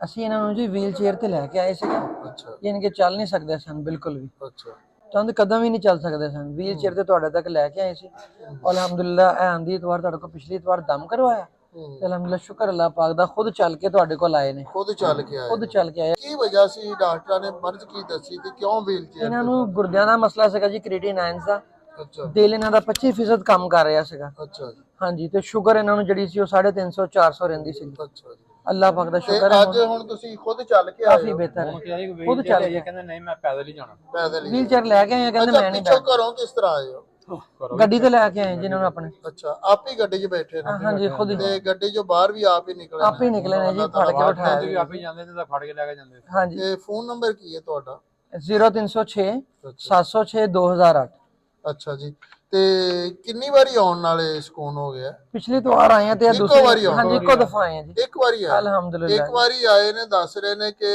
ਅਸੀਂ ਇਹਨਾਂ ਨੂੰ ਜੀ ਵੀਲ ਚੇਅਰ ਤੇ ਲੈ ਕੇ ਆਏ ਸੀਗੇ। ਅੱਛਾ ਯਾਨੀ ਕਿ ਚੱਲ ਨਹੀਂ ਸਕਦੇ ਸਨ ਬਿਲਕੁਲ ਵੀ, ਅੱਛਾ ਚੰਦ ਕਦਮ ਵੀ ਨਹੀਂ ਚੱਲ ਸਕਦੇ ਸਨ। ਵੀਲ ਚੇਅਰ ਤੇ ਤੁਹਾਡੇ ਤੱਕ ਲੈ ਕੇ ਆਏ ਸੀ। ਅਲਹਮਦੁਲਿਲਾ ਇਹ ਆਂਦੀ ਇਤਵਾਰ ਤੁਹਾਡੇ ਕੋਲ ਪਿਛਲੀ ਇਤਵਾਰ ਦਮ ਕਰਵਾਇਆ ਤੇ ਅਲਹਮਦੁਲਿਲਾ ਸ਼ੁਕਰ ਅੱਲਾਹ ਪਾਕ ਦਾ, ਖੁਦ ਚੱਲ ਕੇ ਤੁਹਾਡੇ ਕੋਲ ਆਏ ਨੇ, ਖੁਦ ਚੱਲ ਕੇ ਆਏ। ਖੁਦ ਚੱਲ ਕੇ ਆਏ। ਕੀ ਵਜ੍ਹਾ ਸੀ ਡਾਕਟਰਾਂ ਨੇ ਮਰਜ਼ ਕੀ ਦੱਸੀ ਤੇ ਕਿਉਂ ਵੀਲ ਚੇਅਰ? ਇਹਨਾਂ ਨੂੰ ਗੁਰਦਿਆਂ ਦਾ ਮਸਲਾ ਸੀਗਾ ਜੀ, ਕ੍ਰੀਟੀਨਾਈਨਸ ਦਾ। ਅੱਛਾ ਦਿਲ ਇਹਨਾਂ ਦਾ 25% ਕੰਮ ਕਰ ਰਿਹਾ ਸੀਗਾ। ਅੱਛਾ ਜੀ ਹਾਂਜੀ, ਤੇ ਸ਼ੂਗਰ ਇਹਨਾਂ ਨੂੰ ਜਿਹੜੀ ਸੀ ਉਹ 350 400 ਰਹਿੰਦੀ ਸੀ। ਅੱਛਾ ਜੀ। ਅੱਲਾਹ ਪਾਕ ਦਾ ਤੇ ਸ਼ੁਕਰ ਹੈ, ਅੱਜ ਹੁਣ ਤੁਸੀਂ ਖੁਦ ਚੱਲ ਕੇ ਆਏ ਕਾਫੀ ਹੋ? ਬਿਹਤਰ ਹੈ। ਖੁਦ ਚੱਲ ਕੇ ਕਹਿੰਦੇ ਨਹੀਂ ਮੈਂ ਪੈਦਲ ਹੀ ਜਾਣਾ। ਪੈਦਲ ਹੀ? ਵੀਲ ਚੇਅਰ ਲੈ ਕੇ ਆਏ, ਕਹਿੰਦੇ ਅੱਛਾ ਮੈਂ ਨਹੀਂ ਪਿੱਛੋਂ ਘਰੋਂ ਕਿਸ ਤਰ੍ਹਾਂ ਆਏ ਹੋ? ਗੱਡੀ ਤੇ ਲੈ ਕੇ ਆਏ ਜਿਨ੍ਹਾਂ ਨੂੰ ਆਪਣੇ। ਅੱਛਾ ਆਪ ਹੀ ਗੱਡੀ 'ਚ ਬੈਠੇ ਨੇ? ਹਾਂਜੀ ਖੁਦ ਹੀ ਤੇ ਗੱਡੀ 'ਚੋਂ ਬਾਹਰ ਵੀ ਆਪ ਹੀ ਨਿਕਲੇ? ਆਪੇ ਹੀ ਨਿਕਲੇ ਨੇ ਜੀ, ਫੜ ਕੇ ਤੇ ਉਠਾਇਆ। ਵੀ ਆਪੇ ਜਾਂਦੇ ਤੇ ਤਾਂ ਫੜ ਕੇ ਲੈ ਕੇ ਜਾਂਦੇ। ਹਾਂਜੀ ਤੇ ਫੋਨ ਨੰਬਰ ਕੀ ਹੈ ਤੁਹਾਡਾ? 0306 706 2008। ਅੱਛਾ ਜੀ। ਤੇ ਕਿੰਨੀ ਵਾਰੀ ਆਉਣ ਨਾਲੇ ਸਕੂਨ ਹੋ ਗਿਆ? ਪਿਛਲੀ ਤੋਂ ਆ ਆਏ ਆ ਤੇ ਇੱਕੋ ਦੂਸਰੀ ਵਾਰੀ ਆਏ? ਹਾਂਜੀ ਇੱਕੋ ਦਫਾ ਆਏ ਆ ਜੀ ਇੱਕ ਵਾਰੀ ਆਏ? ਅਲਹਮਦੁਲਿਲਾ। ਇੱਕ ਵਾਰੀ ਆਏ ਨੇ, ਦੱਸ ਰਹੇ ਨੇ ਕਿ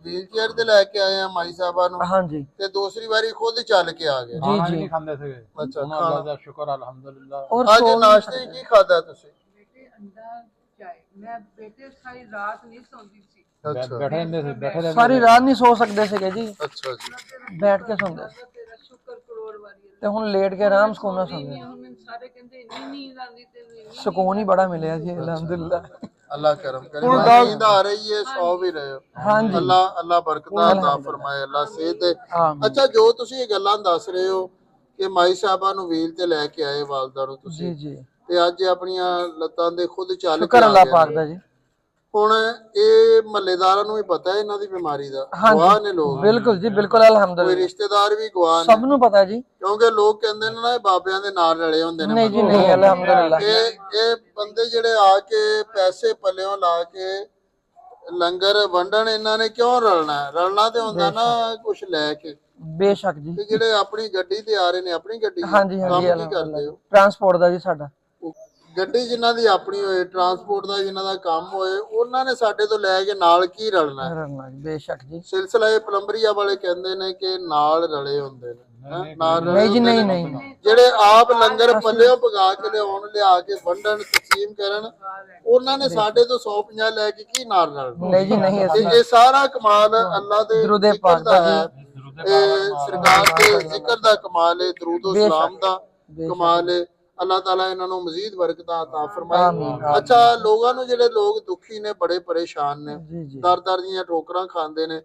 ਵੀਲ ਚੇਅਰ ਤੇ ਲੈ ਕੇ ਆਏ ਆ ਮਾਈ ਸਾਹਿਬਾ ਨੂੰ, ਹਾਂਜੀ ਤੇ ਦੂਸਰੀ ਵਾਰੀ ਖੁਦ ਚੱਲ ਕੇ ਆ ਗਏ। ਜੀ ਜੀ। ਨਹੀਂ ਖਾਂਦੇ ਸੀਗੇ। ਅੱਛਾ ਉਹਨਾਂ ਅੱਲਾਹ ਦਾ ਸ਼ੁਕਰ ਅਲਹਮਦੁਲਿਲਾ। ਔਰ ਅੱਜ ਨਾਸ਼ਤੇ 'ਚ ਕੀ ਖਾਦਾ ਤੁਸੀਂ? अंडा चाय। मैं बेटे सारी रात नहीं सोती थी। ਅੱਛਾ ਬੈਠੇ ਰਹਿੰਦੇ ਸੀ, ਬੈਠੇ ਰਹਿੰਦੇ ਸਾਰੀ ਰਾਤ ਨਹੀਂ ਸੋ ਸਕਦੇ ਸੀਗੇ ਜੀ, ਅੱਛਾ ਜੀ। ਬੈਠ ਕੇ ਸੌਂਦੇ ਸੀ। तेरा शुक्र करोड़ वारी ਤੇ ਹੁਣ ਲੇਟ ਕੇ ਆਰਾਮ ਸਕੂਨ ਨਾਲ ਸੌਂਦੇ है। हम सारे कहते इतनी नींद आती तेरी। ਸਕੂਨ ਹੀ ਬੜਾ ਮਿਲਿਆ ਜੀ ਅਲਹਮਦੁਲਿਲਾ। अल्लाह करम करे। नींद आ रही है, सो भी रहे हो। ਹਾਂਜੀ अल्लाह अल्लाह बरकतां अता फरमाए, अल्लाह सेहत दे। ਆਮੀਨ। ਅੱਛਾ ਜੋ ਤੁਸੀਂ ਇਹ ਗੱਲਾਂ ਦੱਸ ਰਹੇ ਹੋ ਕਿ ਮਾਈ ਸਾਹਿਬਾ ਨੂੰ ਵੀਲ ਤੇ ਲੈ ਕੇ ਆਏ ਵਾਲਦਾ ਨੂੰ ਜੀ ਤੁਸੀਂ, ਜੀ ਤੇ ਅੱਜ ਆਪਣੀਆਂ ਲੱਤਾਂ ਦੇ ਖੁਦ ਚੱਲ ਕੇ ਸ਼ੁਕਰ ਆ ਅੱਲਾਹ ਗਏ ਪਾਕ ਨੇ। ਦਾ ਜੀ। ਹੁਣ ਇਹ ਮਹੱਲੇਦਾਰਾਂ ਨੂੰ ਵੀ ਪਤਾ ਹੈ ਇਹਨਾਂ ਦੀ ਬਿਮਾਰੀ ਦਾ? ਗਵਾਹ ਹਾਂਜੀ ਨੇ ਲੋਕ? ਬਿਲਕੁਲ ਜੀ ਬਿਲਕੁਲ ਕੋਈ ਅਲਹਮਦੁਲਿਲਾ, ਰਿਸ਼ਤੇਦਾਰ ਵੀ ਗਵਾਹ ਨੇ? ਸਭ ਨੂੰ ਪਤਾ ਜੀ। ਕਿਉਂਕਿ ਲੋਕ ਕਹਿੰਦੇ ਨੇ ਨਾ ਇਹ ਬਾਬਿਆਂ ਦੇ ਨਾਲ ਰਲੇ ਹੁੰਦੇ ਨੇ। ਨਹੀਂ ਜੀ ਨਹੀਂ ਅਲਹਮਦੁਲਿਲਾ। ਇਹ ਬੰਦੇ ਜਿਹੜੇ ਆ ਕੇ ਪੈਸੇ ਪੱਲਿਓਂ ਲਾ ਕੇ ਲੰਗਰ ਵੰਡਣ, ਇਹਨਾਂ ਨੇ ਕਿਉਂ ਰਲਣਾ? ਰਲਣਾ ਤੇ ਹੁੰਦਾ ਨਾ ਕੁਛ ਲੈ ਕੇ। ਬੇਸ਼ੱਕ ਜੀ। ਤੇ ਜਿਹੜੇ ਆਪਣੀ ਗੱਡੀ ਤੇ ਆ ਰਹੇ ਨੇ, ਆਪਣੀ ਗੱਡੀ ਹਾਂਜੀ ਕੰਮ ਹਾਂਜੀ ਕੀ ਕਰਦੇ ਹੋ? ਟਰਾਂਸਪੋਰਟ ਦਾ ਜੀ ਸਾਡਾ। ਗੱਡੀ ਜਿਨ੍ਹਾਂ ਦੀ ਆਪਣੀ ਹੋਏ, ਟਰਾਂਸਪੋਰਟ ਦਾ ਜਿਨ੍ਹਾਂ ਦਾ ਕੰਮ ਹੋਏ, ਉਹਨਾਂ ਨੇ ਸਾਡੇ ਤੋਂ ਲੈ ਕੇ ਨਾਲ ਕੀ ਰਲਣਾ ਹੈ? ਬੇਸ਼ੱਕ ਜੀ। ਸਿਲਸਿਲਾ ਇਹ ਪਲੰਬਰੀਆ ਵਾਲੇ ਕਹਿੰਦੇ ਨੇ ਕਿ ਨਾਲ ਰਲੇ ਹੁੰਦੇ ਨੇ, ਹੈਂ? ਨਾਲ ਰਲੇ ਨਹੀਂ ਜੀ ਹੁੰਦੇ ਨਹੀਂ ਨੇ। ਨਹੀਂ ਜਿਹੜੇ ਆਪ ਲੰਗਰ ਪੱਲਿਓਂ ਪਕਾ ਕੇ ਲਿਆਉਣ, ਲਿਆ ਕੇ ਵੰਡਣ, ਤਕਸੀਮ ਕਰਨ, ਉਹਨਾਂ ਨੇ ਸਾਡੇ ਤੋਂ 150 ਲੈ ਕੇ ਕੀ ਨਾਲ ਰਲਣਾ? ਨਹੀਂ ਜੀ ਨਹੀਂ। ਤੇ ਅਸੀਂ ਇਹ ਸਾਰਾ ਕਮਾਲ ਅੱਲਾਹ ਦੇ ਦਰੂਦ ਜ਼ਿਕਰ ਪਾਕ ਦਾ ਦਾ ਹੈ। ਇਹ ਸਰਕਾਰ ਦੇ ਜ਼ਿਕਰ ਦਾ ਕਮਾਲ ਹੈ, ਦਰੂਦ ਸਲਾਮ ਦਾ ਕਮਾਲ ਹੈ। ਅੱਲਾਹ ਤਾਲਾ ਇਹਨਾਂ ਨੂੰ ਮਜ਼ੀਦ ਬਰਕਤਾਂ ਅਤਾ ਫਰਮਾਏ। ਆਮੀਨ। ਅੱਛਾ ਲੋਕਾਂ ਨੂੰ, ਜਿਹੜੇ ਲੋਕ ਦੁਖੀ ਨੇ, ਬੜੇ ਪਰੇਸ਼ਾਨ ਨੇ, ਜੀ ਜੀ ਦਰ ਦਰ ਦੀਆਂ ਠੋਕਰਾਂ ਖਾਂਦੇ ਨੇ,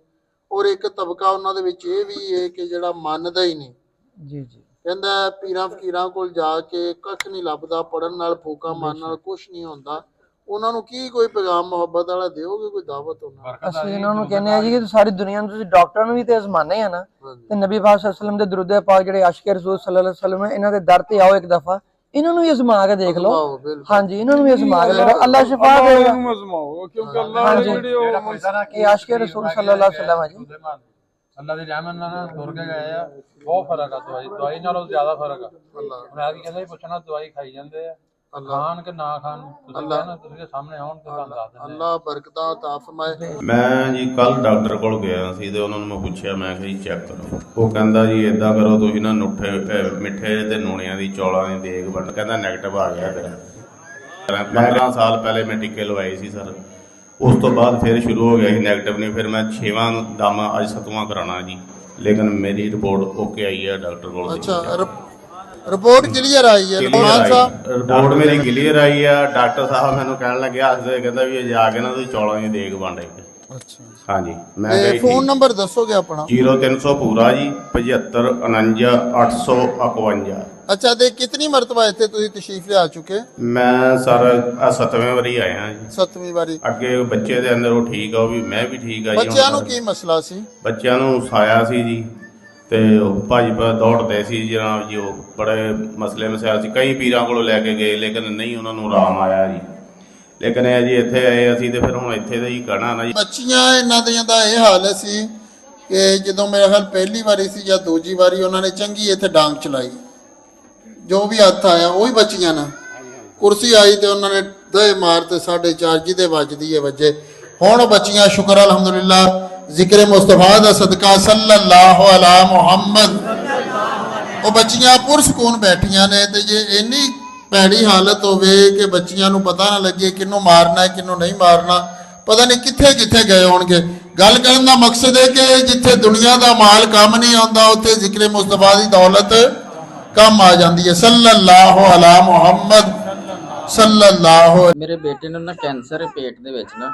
ਔਰ ਇੱਕ ਤਬਕਾ ਉਹਨਾਂ ਦੇ ਵਿੱਚ ਇਹ ਵੀ ਹੈ ਕਿ ਜਿਹੜਾ ਮੰਨਦਾ ਹੀ ਨਹੀਂ, ਜੀ ਜੀ। ਕਹਿੰਦਾ ਪੀਰਾਂ ਫਕੀਰਾਂ ਕੋਲ ਜਾ ਕੇ ਕੱਖ ਨਹੀਂ ਲੱਭਦਾ, ਪੜਨ ਨਾਲ ਫੂਕਾਂ ਮਾਰਨ ਨਾਲ ਕੁਛ ਨਹੀਂ ਹੁੰਦਾ। ਉਹਨਾਂ ਨੂੰ ਕੀ ਕੋਈ ਪੈਗਾਮ ਮੁਹੱਬਤ ਵਾਲਾ ਦਿਓਗੇ, ਕੋਈ ਦਾਵਤ ਉਹਨਾਂ ਨੂੰ? ਅਸੀਂ ਇਹਨਾਂ ਨੂੰ ਕਹਿੰਦੇ ਆ ਜੀ ਕਿ ਸਾਰੀ ਦੁਨੀਆ ਨੂੰ ਤੁਸੀਂ ਡਾਕਟਰਾਂ ਨੂੰ ਵੀ ਤੇ ਅਜ਼ਮਾਨੇ ਆ ਨਾ, ਹਾਂਜੀ। ਤੇ ਨਬੀ ਪਾਕ ਸੱਲੱਲਾਹੁ ਅਲੈਹਿ ਵਸੱਲਮ ਦੇ ਦਰੂਦ ਪਾਕ ਜਿਹੜੇ ਆਸ਼ਿਕ ਰਸੂਲ ਸੱਲੱਲਾਹੁ ਅਲੈਹਿ ਵਸੱਲਮ ਇਹਨਾਂ ਦੇ ਦਰ ਤੇ ਆਓ ਇੱਕ ਦਫਾ, ਇਹਨਾਂ ਨੂੰ ਵੀ ਅਜ਼ਮਾ ਕੇ ਦੇਖ ਲਓ। ਵਾਓ, ਬਿਲਕੁਲ। ਹਾਂਜੀ ਇਹਨਾਂ ਨੂੰ ਵੀ ਅਜ਼ਮਾ ਕੇ ਦੇਖੋ, ਅੱਲਾਹ ਸ਼ਿਫਾ ਦੇਗਾ। ਕਿਉਂਕਿ ਅੱਲਾਹ ਹਾਂਜੀ। ਜਿਹੜੀ ਉਹ ਇਹ ਆਸ਼ਿਕ ਰਸੂਲ ਸੱਲੱਲਾਹੁ ਅਲੈਹਿ ਵਸੱਲਮ ਆ ਜੀ। ਅੱਲਾਹ ਦੀ ਰਹਿਮਤ ਨਾਲ ਤੁਰ ਕੇ ਗਏ ਆ। ਬਹੁਤ ਫਰਕ ਆ, ਦਵਾਈ ਨਾਲੋਂ ਜ਼ਿਆਦਾ ਫਰਕ ਆ। ਹੁਣ ਆ ਕੀ ਕਹਿੰਦਾ ਪੁੱਛਣਾ, ਦਵਾਈ ਖਾਈ ਜਾਂਦੇ ਆ, ਖਾਣ ਕਿ ਨਾ ਖਾਣ, ਤੁਸੀਂ ਕਹਿਣਾ ਤੁਸੀਂ ਦੇ ਸਾਹਮਣੇ ਆਉਣ ਤੇ ਤੁਹਾਨੂੰ ਦੱਸ ਦਿੰਦੇ। ਅੱਲਾਹ ਬਰਕਤਾਂ ਅਤਾ ਫਰਮਾਏ। ਮੈਂ ਜੀ ਕੱਲ ਡਾਕਟਰ ਕੋਲ ਗਿਆ ਸੀ ਤੇ ਉਹਨਾਂ ਨੂੰ ਮੈਂ ਪੁੱਛਿਆ, ਮੈਂ ਕਿਹਾ ਜੀ ਚੈੱਕ ਕਰੋ। ਉਹ ਕਹਿੰਦਾ ਜੀ ਇਦਾਂ ਕਰੋ, ਤੁਸੀਂ ਨਾ ਮਿੱਠੇ ਤੇ ਨੂਣਿਆਂ ਦੀ ਚੌਲਾਂ ਦੀ ਦੇਗ ਬਣ, ਕਹਿੰਦਾ ਨੈਗੇਟਿਵ ਆ ਗਿਆ ਤੇਰਾ। 15 ਸਾਲ ਪਹਿਲੇ ਮੈਂ ਟੀਕੇ ਲਵਾਏ ਸੀ ਸਰ, ਉਸ ਤੋਂ ਬਾਅਦ ਫਿਰ ਸ਼ੁਰੂ ਹੋ ਗਿਆ ਸੀ ਨੈਗੇਟਿਵ ਨਹੀਂ, ਫਿਰ ਮੈਂ 6ਵਾਂ ਦਮ ਅੱਜ 7ਵਾਂ ਕਰਾਉਣਾ ਜੀ, ਲੇਕਿਨ ਮੇਰੀ ਰਿਪੋਰਟ ਓਕੇ ਆਈ ਹੈ ਡਾਕਟਰ ਕੋਲ। ਅੱਛਾ ਰਿਪੋਰਟ ਕਲੀਅਰ ਆਈ ਹੈ? ਰਿਪੋਰਟ ਮੇਰੀ ਕਲੀਅਰ ਆਈ ਆ। ਡਾਕਟਰ ਸਾਹਿਬ ਮੈਨੂੰ ਕਹਿਣ ਲੱਗਿਆ, ਹੱਸਦੇ, ਕਹਿੰਦਾ ਵੀ ਇਹ ਜਾ ਕੇ ਨਾ ਤੁਸੀਂ ਚੌਲਾਂ ਦੀ ਦੇਗ ਬਣ ਆਈ। ਅੱਛਾ ਹਾਂਜੀ ਮੈਂ ਤੇ ਫੋਨ ਨੰਬਰ ਦੱਸੋਗੇ ਆਪਣਾ? 0300 ਪੂਰਾ ਜੀ 75 49 851। ਅੱਛਾ ਤੇ ਕਿਤਨੀ ਮਰਤਬਾ ਇੱਥੇ ਤੁਸੀਂ ਤਸ਼ਰੀਫ ਲਿਆ ਚੁੱਕੇ? ਮੈਂ ਸਰ 7ਵੇਂ ਵਾਰੀ ਆਇਆ ਜੀ। 7ਵੀਂ ਵਾਰੀ। ਅੱਗੇ ਬੱਚੇ ਦੇ ਅੰਦਰ ਉਹ ਠੀਕ ਆ, ਉਹ ਵੀ ਮੈਂ ਵੀ ਠੀਕ ਆ ਜੀ। ਬੱਚਿਆਂ ਨੂੰ ਕੀ ਮਸਲਾ ਸੀ? ਬੱਚਿਆਂ ਨੂੰ ਸਾਇਆ ਸੀ ਜੀ, ਤੇ ਉਹ ਭਾਜੀ ਦੌੜਦੇ ਸੀ ਜਨਾਬ ਜੀ, ਉਹ ਬੜੇ ਮਸਲੇ ਮਸਾਇਲ ਸੀ, ਕਈ ਪੀਰਾਂ ਕੋਲੋਂ ਲੈ ਕੇ ਗਏ, ਲੇਕਿਨ ਨਹੀਂ ਉਹਨਾਂ ਨੂੰ ਆਰਾਮ ਆਇਆ ਜੀ। ਲੇਕਿਨ ਇਹ ਜੀ ਇੱਥੇ ਆਏ ਅਸੀਂ ਤੇ ਫਿਰ ਹੁਣ ਇੱਥੇ ਦਾ ਹੀ ਕਹਿਣਾ ਨਾ ਜੀ। ਬੱਚੀਆਂ ਇਹਨਾਂ ਦੀਆਂ ਦਾ ਇਹ ਹਾਲ ਸੀ ਕਿ ਜਦੋਂ ਮੇਰੇ ਖਿਆਲ ਪਹਿਲੀ ਵਾਰੀ ਸੀ ਜਾਂ ਦੂਜੀ ਵਾਰੀ, ਉਹਨਾਂ ਨੇ ਚੰਗੀ ਇੱਥੇ ਡਾਂਗ ਚਲਾਈ, ਜੋ ਵੀ ਹੱਥ ਆਇਆ ਉਹੀ ਬੱਚੀਆਂ ਨਾ, ਕੁਰਸੀ ਆਈ ਤੇ ਉਹਨਾਂ ਨੇ ਦੇ ਮਾਰ ਤੇ 4.5 ਜਿਹਦੇ ਵੱਜਦੀ ਹੈ ਵੱਜੇ। ਹੁਣ ਬੱਚੀਆਂ ਸ਼ੁਕਰ ਅਲਹਮਦੁਲਿਲਾ ਜ਼ਿਕਰ ਮੁਸਤਫਾ ਦਾ ਸਦਕਾ ਸੱਲੱਲਾਹੁ ਅਲਾ ਮੁਹੰਮਦ, ਉਹ ਬੱਚੀਆਂ ਪੁਰਸਕੂਨ ਬੈਠੀਆਂ ਨੇ। ਤੇ ਜੇ ਇੰਨੀ ਭੈੜੀ ਹਾਲਤ ਹੋਵੇ ਕਿ ਬੱਚੀਆਂ ਨੂੰ ਪਤਾ ਨਾ ਲੱਗੇ ਕਿਹਨੂੰ ਮਾਰਨਾ ਹੈ ਕਿਹਨੂੰ ਨਹੀਂ ਮਾਰਨਾ, ਪਤਾ ਨਹੀਂ ਕਿੱਥੇ ਕਿੱਥੇ ਗਏ ਹੋਣਗੇ। ਗੱਲ ਕਰਨ ਦਾ ਮਕਸਦ ਹੈ ਕਿ ਜਿੱਥੇ ਦੁਨੀਆ ਦਾ ਮਾਲ ਕੰਮ ਨਹੀਂ ਆਉਂਦਾ ਉੱਥੇ ਜ਼ਿਕਰ ਮੁਸਤਫਾ ਦੀ ਦੌਲਤ ਕੰਮ ਆ ਜਾਂਦੀ ਹੈ। ਸੱਲੱਲਾਹੁ ਅਲਾ ਮੁਹੰਮਦ ਸੱਲੱਲਾਹੁ। ਮੇਰੇ ਬੇਟੇ ਨੂੰ ਨਾ ਕੈਂਸਰ ਹੈ ਪੇਟ ਦੇ ਵਿੱਚ ਨਾ,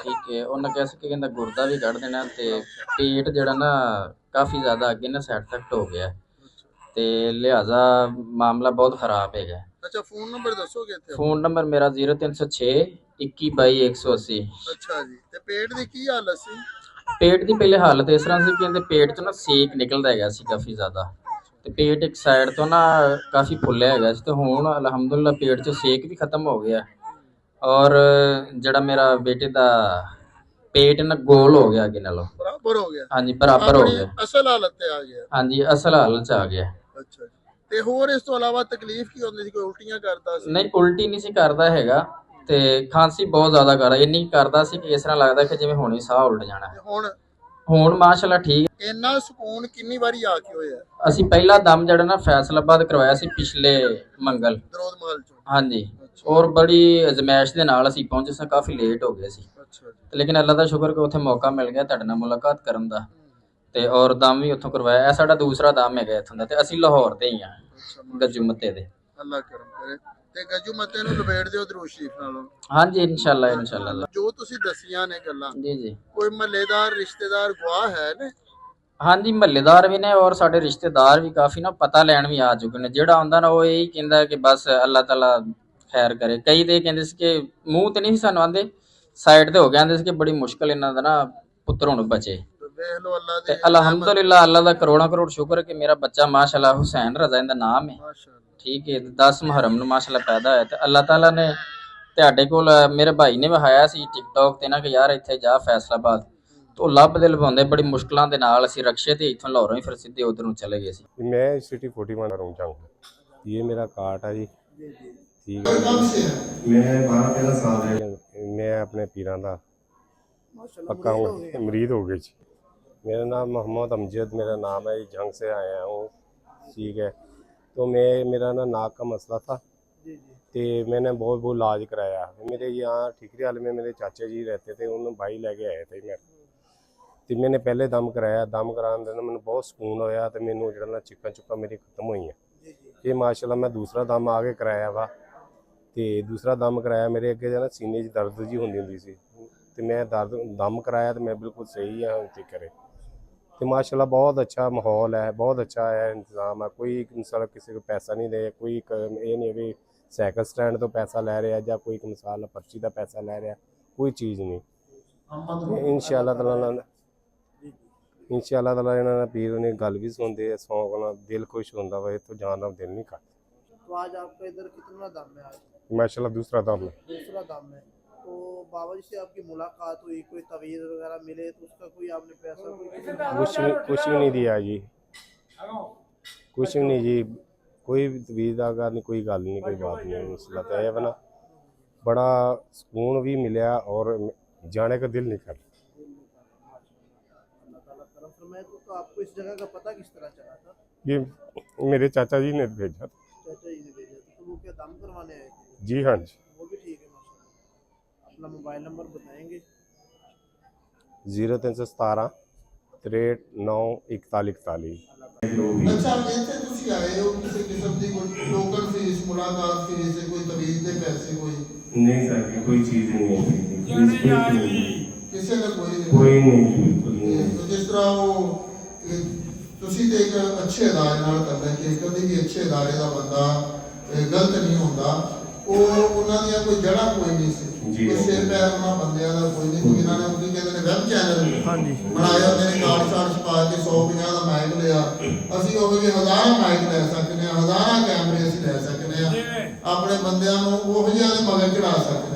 ਠੀਕ ਹੈ। ਉਹਨਾਂ ਕਿਹਾ ਸੀ ਕਿ ਕਹਿੰਦਾ ਗੁਰਦਾ ਵੀ ਕੱਢ ਦੇਣਾ ਤੇ ਪੇਟ ਜਿਹੜਾ ਨਾ ਕਾਫੀ ਜ਼ਿਆਦਾ ਅੱਗੇ ਨਾ ਸਾਈਡ ਇਫੈਕਟ ਹੋ ਗਿਆ ਤੇ ਲਿਹਾਜ਼ਾ ਮਾਮਲਾ ਬਹੁਤ ਖਰਾਬ ਹੈਗਾ। ਅੱਛਾ, ਫੋਨ ਨੰਬਰ ਦੱਸੋਗੇ ਇੱਥੇ? ਫੋਨ ਨੰਬਰ ਮੇਰਾ 0306 2122 180। ਅੱਛਾ ਜੀ, ਤੇ ਪੇਟ ਦੀ ਕੀ ਹਾਲਤ ਸੀ? ਪੇਟ ਦੀ ਪਹਿਲੇ ਹਾਲਤ ਇਸ ਤਰ੍ਹਾਂ ਸੀ ਕਿ ਇਹਦੇ ਪੇਟ 'ਚ ਨਾ ਸੇਕ ਨਿਕਲਦਾ ਹੈਗਾ ਸੀ ਕਾਫੀ ਜ਼ਿਆਦਾ, ਤੇ ਪੇਟ ਇੱਕ ਸਾਈਡ ਤੋਂ ਨਾ ਕਾਫੀ ਫੁੱਲਿਆ ਹੈਗਾ ਸੀ, ਤੇ ਹੁਣ ਅਲਹਮਦੁਲਿਲਾ ਪੇਟ 'ਚ ਸੇਕ ਵੀ ਖਤਮ ਹੋ ਗਿਆ ਔਰ ਜਿਹੜਾ ਮੇਰਾ ਬੇਟੇ ਦਾ ਪੇਟ ਨਾ ਗੋਲ ਹੋ ਗਿਆ ਅੱਗੇ ਨਾਲੋਂ, ਬਰਾਬਰ ਹੋ ਗਿਆ। ਹਾਂਜੀ ਬਰਾਬਰ ਹੋ ਗਿਆ, ਅਸਲ ਹਾਲਤ ਤੇ ਆ ਗਿਆ। ਹਾਂਜੀ ਅਸਲ ਹਾਲਤ 'ਚ ਆ ਗਿਆ। ਅੱਛਾ ਜੀ, ਤੇ ਹੋਰ ਇਸ ਤੋਂ ਇਲਾਵਾ ਤਕਲੀਫ ਕੀ ਹੁੰਦੀ ਸੀ? ਕੋਈ ਉਲਟੀਆਂ ਕਰਦਾ ਸੀ? ਨਹੀਂ, ਉਲਟੀ ਨਹੀਂ ਸੀ ਕਰਦਾ ਹੈਗਾ ਤੇ ਖਾਂਸੀ ਬਹੁਤ ਜ਼ਿਆਦਾ ਕਰਦਾ, ਇੰਨੀ ਕਰਦਾ ਸੀ ਕਿ ਇਸ ਤਰ੍ਹਾਂ ਲੱਗਦਾ ਕਿ ਜਿਵੇਂ ਹੁਣੇ ਸਾਹ ਉਲਟ ਜਾਣਾ। ਹੁਣ ਮਾਸ਼ਾਅੱਲਾ ਠੀਕ। ਇੰਨਾ ਸਕੂਨ ਕਿੰਨੀ ਵਾਰੀ ਆ ਕੇ ਹੋਇਆ? ਅਸੀਂ ਪਹਿਲਾ ਦਮ ਜਿਹੜਾ ਨਾ ਫੈਸਲਾਬਾਦ ਕਰਵਾਇਆ ਸੀ ਪਿਛਲੇ ਮੰਗਲ ਦਰੋਦ ਮਹਲ ਚੋਂ। ਹਾਂਜੀ, ਔਰ ਬੜੀ ਅਜ਼ਮੈਸ਼ ਦੇ ਨਾਲ ਅਸੀਂ ਪਹੁੰਚੇ ਸਾਂ, ਕਾਫੀ ਲੇਟ ਹੋ ਗਏ ਸੀ। ਅੱਛਾ ਜੀ, ਤੇ ਲੇਕਿਨ ਅੱਲਾ ਦਾ ਸ਼ੁਕਰ ਕਿ ਉੱਥੇ ਮੌਕਾ ਮਿਲ ਗਿਆ ਤੁਹਾਡੇ ਨਾਲ ਮੁਲਾਕਾਤ ਕਰਨ ਦਾ, ਤੇ ਔਰ ਦਮ ਵੀ ਉੱਥੋਂ ਕਰਵਾਇਆ। ਇਹ ਸਾਡਾ ਦੂਸਰਾ ਦਮ ਹੈਗਾ ਇੱਥੋਂ ਦਾ, ਤੇ ਅਸੀਂ ਲਾਹੌਰ ਦੇ ਹੀ ਆ, ਗੱਜੂ ਮੱਤੇ ਦੇ। ਅੱਲਾ ਕਰਮ ਕਰੇ ਤੇ ਗੱਜੂ ਮੱਤੇ ਨੂੰ ਲਪੇਟ ਦਿਓ ਦਰੂਦ ਸ਼ਰੀਫ ਨਾਲੋਂ। ਹਾਂਜੀ ਇਨਸ਼ਾਅੱਲਾ ਇਨਸ਼ਾਅੱਲਾ। ਜੋ ਤੁਸੀਂ ਦੱਸੀਆਂ ਨੇ ਗੱਲਾਂ, ਜੀ ਜੀ, ਕੋਈ ਮਹੱਲੇਦਾਰ ਰਿਸ਼ਤੇਦਾਰ ਗਵਾਹ ਹੈ ਨੇ? ਹਾਂਜੀ ਮਹੱਲੇਦਾਰ ਵੀ ਨੇ ਔਰ ਸਾਡੇ ਰਿਸ਼ਤੇਦਾਰ ਵੀ ਕਾਫੀ ਨਾ ਪਤਾ ਲੈਣ ਵੀ ਆ ਚੁੱਕੇ ਨੇ। ਜਿਹੜਾ ਆਉਂਦਾ ਨਾ ਉਹ ਇਹੀ ਕਹਿੰਦਾ ਕਿ ਬਸ ਅੱਲਾਹ ਤਾਲਾ ਖੈਰ ਕਰੇ। ਕਈ ਤੇ ਕਹਿੰਦੇ ਸੀ ਕਿ ਮੂੰਹ ਤੇ ਨਹੀਂ ਸੀ ਸਾਨੂੰ ਆਂਦੇ, ਸਾਈਡ ਤੇ ਹੋ ਗਿਆ, ਆਂਦੇ ਸੀ ਕਿ ਬੜੀ ਮੁਸ਼ਕਲ ਇਹਨਾਂ ਦਾ ਨਾ ਪੁੱਤਰ ਹੁਣ ਬਚੇ। ਵੇਖ ਲਓ ਅੱਲਾ ਤੇ ਦੀ ਅਲਹਮਦੁਲਿਲਾ ਅੱਲਾ ਦਾ ਕਰੋੜਾਂ ਕਰੋੜ ਸ਼ੁਕਰ ਕਿ ਮੇਰਾ ਬੱਚਾ ਮਾਸ਼ਾਅੱਲਾ ਹੁਸੈਨ ਰਜ਼ਾ ਇਹਦਾ ਨਾਮ ਹੈ, ਮਾਸ਼ਾਅੱਲਾ। ਠੀਕ ਹੈ। 10 ਮੁਹਰਮ ਨੂੰ ਮਾਸ਼ਾਅੱਲਾ ਪੈਦਾ ਹੋਇਆ ਤੇ ਅੱਲਾਹ ਤਾਲਾ ਨੇ ਤੁਹਾਡੇ ਕੋਲ ਮੇਰੇ ਭਾਈ ਨੇ ਵਿਖਾਇਆ ਸੀ ਟਿਕਟੌਕ ਤੇ ਨਾ ਕਿ ਯਾਰ ਇੱਥੇ ਜਾ ਫੈਸਲਾਬਾਦ, तो ਲੱਭਦੇ ਲਵਾਉਂਦੇ ਬੜੀ ਮੁਸ਼ਕਲਾਂ ਦੇ ਨਾਲ ਅਸੀਂ रक्शे ਤੇ ਇੱਥੋਂ ਲਾਹੌਰੋਂ ਹੀ ਫਿਰ ਸਿੱਧੇ ਉਧਰ ਨੂੰ ਚਲੇ ਗਏ ਸੀ। मैं सिटी 41 रूम जाऊँगा, ये मेरा कार्ड है जी, ठीक है। मैं 12-13 साल है, मैं अपने पीरां दा पक्का मरीद हो गई जी। मेरा नाम मोहम्मद अमजद मेरा नाम है, जंग से आया हूँ, ठीक है। तो मेरा ना नाक का मसला था, तो मैंने बहुत इलाज कराया। मेरे यहाँ ठीकरी वाले में मेरे चाचा जी रहते थे, उन्होंने भाई लेके आए थे मेरे, तो मैंने पहले दम कराया। दम कराने ਦੇ ਮੈਨੂੰ ਬਹੁਤ ਸਕੂਨ ਹੋਇਆ ਤੇ ਮੈਨੂੰ ਜਿਹੜਾ ਨਾ ਚਿੱਕਾਂ ਚੁੱਕਾਂ ਮੇਰੀ ਖਤਮ ਹੋਈਆਂ। ਇਹ ਮਾਸ਼ਾਅੱਲਾ ਮੈਂ ਦੂਸਰਾ ਦਮ ਆ ਕੇ ਕਰਾਇਆ ਵਾ, ਤੇ ਦੂਸਰਾ ਦਮ ਕਰਾਇਆ ਮੇਰੇ ਅੱਗੇ ਜਿਹੜਾ ਸੀਨੇ 'ਚ ਦਰਦ ਜੀ ਹੁੰਦੀ ਸੀ, ਤੇ ਮੈਂ ਦਮ ਕਰਾਇਆ ਤੇ ਮੈਂ ਬਿਲਕੁਲ ਸਹੀ ਹਾਂ ਹੁਣ ਤੱਕ ਕਰੇ। ਤੇ ਮਾਸ਼ਾਅੱਲਾ ਬਹੁਤ ਅੱਛਾ ਮਾਹੌਲ ਹੈ, ਬਹੁਤ ਅੱਛਾ ਹੈ ਇੰਤਜ਼ਾਮ ਹੈ। ਕੋਈ ਇਨਸਾਨ ਕਿਸੇ को पैसा नहीं दे, कोई ਇਹ ਨਹੀਂ ਵੀ ਸਾਈਕਲ ਸਟੈਂਡ ਤੋਂ ਪੈਸਾ ਲੈ ਰਿਹਾ ਜਾਂ ਕੋਈ ਮਿਸਾਲ ਪਰਚੀ ਦਾ ਪੈਸਾ ਲੈ ਰਿਹਾ, ਕੋਈ ਚੀਜ਼ ਨਹੀਂ। ਇਨਸ਼ਾਅੱਲਾ ਤਾਲਾ ਇਹਨਾਂ ਦਾ ਪੀਰ ਨੇ ਗੱਲ ਵੀ ਸੁਣਦੇ ਆ, ਸੌਂਕ ਨਾਲ ਦਿਲ ਖੁਸ਼ ਹੁੰਦਾ ਵਾ, ਇੱਥੋਂ ਜਾਣ ਦਾ ਦਿਲ ਨਹੀਂ ਕਰਦਾ। तो आज आपका इधर कितना दाम है? आज माशाल्लाह दूसरा दाम है। दूसरा दाम है। तो बाबा जी से आपकी मुलाकात हुई, कोई तवीज़ वगैरह मिले तो उसका कोई आपने पैसा कुछ भी नहीं दिया जी, कुछ भी नहीं जी, कोई तवीज़ का नहीं, कोई गल नहीं, कोई बात नहीं। मसला तो है बना बड़ा सुकून भी मिला और जाने का दिल नहीं करता। तो आपको इस जगह का पता किस तरह चला था? ये मेरे चाचा जी ने भेजा। चाचा जी ने भेजा था। तो वो क्या दम करवाने आए थे? जी हाँ जी। वो भी ठीक है माशाल्लाह। अपना मोबाइल नंबर बताएंगे? 0317 63 9 41 41। ਅੱਛਾ, ਇੱਥੇ ਤੁਸੀਂ ਆਏ ਹੋ ਕਿਸੇ ਕਿਸਮ ਦੀ ਕੋਈ ਲੋਕਲ ਫੀਸ, ਮੁਲਾਕਾਤ ਫੀਸ, ਕੋਈ ਤਵੀਜ਼ ਦੇ ਪੈਸੇ, ਕੋਈ नहीं सर, कोई चीज़ नहीं है, ਕਿਸੇ ਦਾ ਕੋਈ कोई नहीं। ਤੇ ਜਿਸ ਤਰ੍ਹਾਂ ਉਹ ਤੁਸੀਂ ਤੇ ਇੱਕ ਅੱਛੇ ਅਦਾਰੇ ਨਾਲ ਕਰਦੇ ਕਿ ਕਦੇ ਵੀ ਅੱਛੇ ਅਦਾਰੇ ਦਾ ਬੰਦਾ ਗਲਤ ਨਹੀਂ ਹੁੰਦਾ। ਉਹਨਾਂ ਦੀਆਂ ਕੋਈ ਜੜ੍ਹਾਂ ਕੋਈ ਨਹੀਂ ਸੀ, ਕੋਈ ਸਿਰ ਪੈਰ ਉਹਨਾਂ ਬੰਦਿਆਂ ਦਾ ਕੋਈ ਨਹੀਂ ਸੀ। ਇਹਨਾਂ ਨੇ ਕੀ ਕਹਿੰਦੇ ਨੇ ਵੈਬ ਚੈਨਲ ਬਣਾਇਆ, ਉਹਨੇ ਕਾਰਡ ਸਾਰਡ ਛਪਾ ਕੇ 150 ਦਾ ਮਾਈਕ ਲਿਆ। ਅਸੀਂ ਉਹ ਜਿਹੇ ਹਜ਼ਾਰਾਂ ਮਾਈਕ ਲੈ ਸਕਦੇ ਹਾਂ, ਹਜ਼ਾਰਾਂ ਕੈਮਰੇ ਅਸੀਂ ਲੈ ਸਕਦੇ ਹਾਂ, ਆਪਣੇ ਬੰਦਿਆਂ ਨੂੰ ਉਹ ਜਿਹਾ ਦੇ ਮਗਰ ਚੜਾ ਸਕਦੇ